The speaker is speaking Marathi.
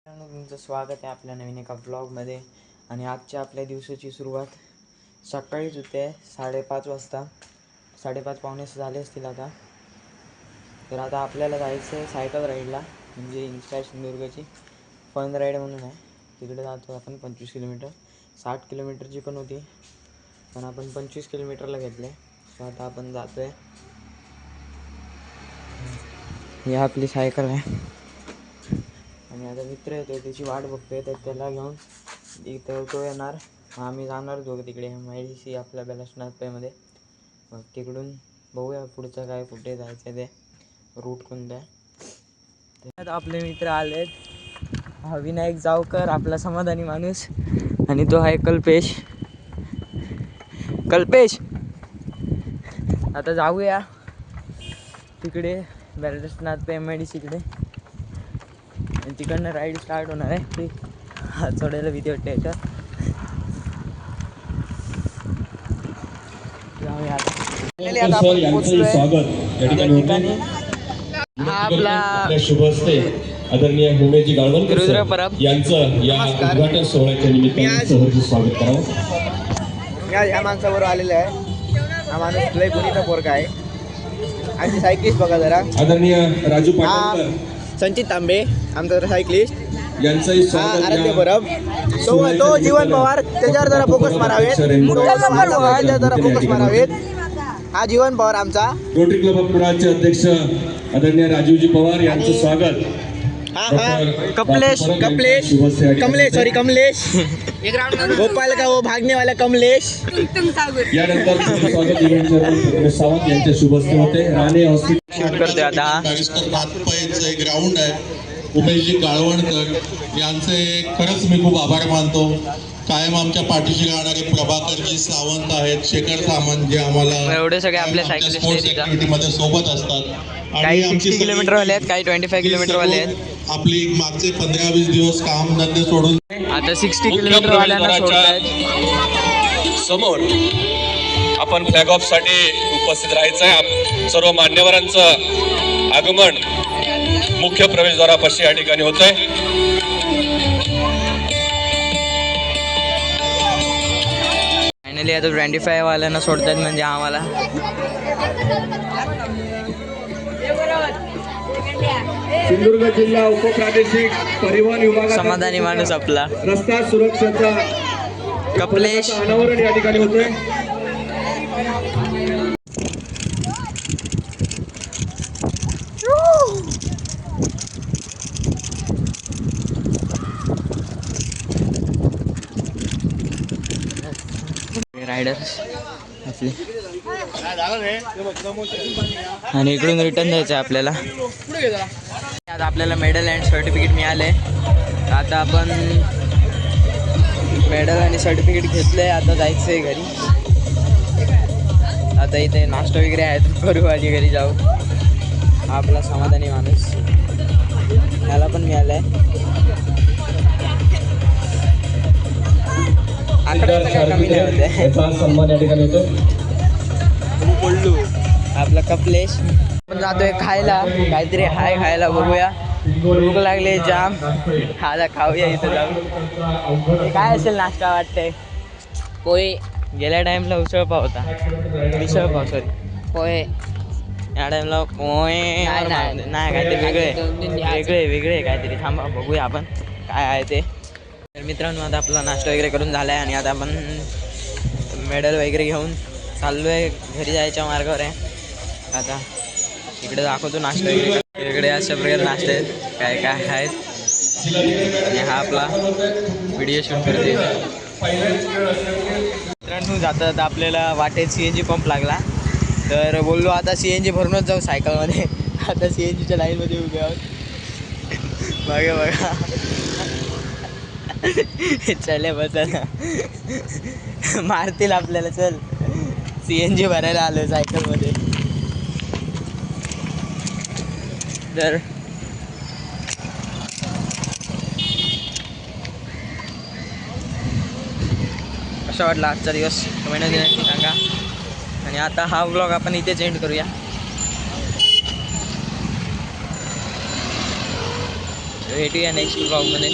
तुमचं स्वागत आहे आपल्या नवीन एका ब्लॉगमध्ये. आणि आजच्या आपल्या दिवसाची सुरुवात सकाळीच होते 5:30 वाजता. 5:30 पावणे झाले असतील आता. तर आता आपल्याला जायचं आहे सायकल राईडला, म्हणजे इन्स्पायर सिंधुदुर्गची फन राईड म्हणून आहे. तिकडे जातो आपण 25 किलोमीटर. 60 किलोमीटरची पण होती, पण आपण 25 किलोमीटरला घेतले. सो आता आपण जातो आहे. ही आपली सायकल आहे आणि आता मित्र येतो, त्याची वाट बघतोय. तर त्याला घेऊन इथं तो येणार, आम्ही जाणार दोघं तिकडे MIDC आपल्या बेलाशनाथपेमध्ये. मग तिकडून बघूया पुढचं काय, कुठे जायचं ते, रूट कोणता आहे. त्यात आपले मित्र आलेत. हा विनायक जावकर, आपला समाधानी माणूस, आणि तो आहे कल्पेश. आता जाऊया तिकडे बेलाशनाथ MIDCकडे, आणि तिकडनं राईड स्टार्ट होणार आहे. ते हात सोडायला भीती वाटते इथं. हा आपला शुभ हस्ते आदरणीय उमेशजी गाळवणकर यांचं या उद्घाटन सोहळ्याच्या निमित्ताने सहर्ष स्वागत करावं. या माणसाबरोबर आलेला आहे. हा माणूस लय गुणीचा पोरगा आहे. आणि सायकलिस्ट बघा जरा, आदरणीय राजू पाटणकर, संचित तांबे आमचा सायकलिस्ट यांचंही स्वागत. आराध्य परब, तो जीवन पवार, त्याच्यावर जरा फोकस मारावेत. जरा फोकस मारावेत. हा जीवन पवार आमचा रोटरी क्लब ऑफ कुडाळचे अध्यक्ष आदरणीय राजूजी पवार यांचं स्वागत. कमलेश गोपाल का वो भागने वाला कमलेश. यानंतर स्वागत सावंत यांच्या शुभ हस्ते होते. राणे हॉस्पिटल शूट करतोय आता. ग्राउंड आहे. उमेशजी गाळवणकर यांचे खरंच मी खूप आभार मानतो. कायम आमच्या पाठीशी राहणारे प्रभाकरजी सावंत आहेत, शेखर सामंत, जे आम्हाला एवढे सगळे आपले स्पोर्ट्स ऍक्टिव्हिटीमध्ये सोबत असतात. काही 60 किलोमीटर वाले आहेत, काही 25 किलोमीटर वाले आहेत. आपली मागचे 15-20 दिवस काम धंदे सोडून आता 60 किलोमीटर वाल्यांना सोडतायत. समोर आपण फ्लॅग ऑफ साठी उपस्थित राहायचं आहे. सर्व मान्यवरांचं आगमन मुख्य प्रवेशद्वारापाशी या ठिकाणी होत आहे. फायनली आता 25 वाल्यांना सोडतात, म्हणजे आम्हाला. सिंधुदुर्ग जिल्हा उपप्रादेशिक परिवहन विभाग समाधानी माणूस आपला रस्ता सुरक्षेचा कपलेश. अनावरण या ठिकाणी होतोय. रायडर्स आपले, आणि इकडून रिटर्न जायचं आहे आपल्याला. आता आपल्याला मेडल अँड सर्टिफिकेट मिळाले. आता आपण मेडल आणि सर्टिफिकेट घेतलंय. आता जायचं आहे घरी. आता इथे नाश्ता वगैरे आहे, करू आणि घरी जाऊ. हा आपला समाधानी माणूस, ह्याला पण मिळालं आहे. कमी नाही होते. सन्मान या ठिकाणी होतो. आपला कपलेश. आपण जातोय खायला, काहीतरी हाय खायला, बघूया. भूक लागले जाम, खायला खाऊया इथं जाऊन. काय असेल नाश्ता वाटतंय? पोहे. गेल्या टाइमला उसळपाव होता, मिसळपाव, सॉरी पोहे. या टाइमला पोहे नाही, काहीतरी वेगळे काहीतरी. थांबा बघूया आपण काय आहे ते. तर मित्रांनो, आता आपला नाश्ता वगैरे करून झाला आहे, आणि आता आपण मेडल वगैरे घेऊन चाललो आहे घरी जायच्या मार्गावर आहे. आता इकडे दाखवतो नाश्ता वगैरे. इकडे अशा प्रकारे नाश्ते आहेत, काय काय आहेत. आणि हा आपला व्हिडिओ शूट करते. मित्रांनो, जाता आपल्याला वाटेत CNG पंप लागला, तर बोललो आता CNG भरूनच जाऊ सायकलमध्ये. आता CNGच्या लाईनमध्ये उभे आहोत. बघा चले बसा, मारतील आपल्याला. चल, CNG भरायला आलो सायकलमध्ये. तर कसा वाटला आजचा दिवस कमेंटमध्ये नक्की सांगा. आणि आता हा व्लॉग आपण इथेच एंड करूया. भेटूया नेक्स्ट ब्लॉगमध्ये.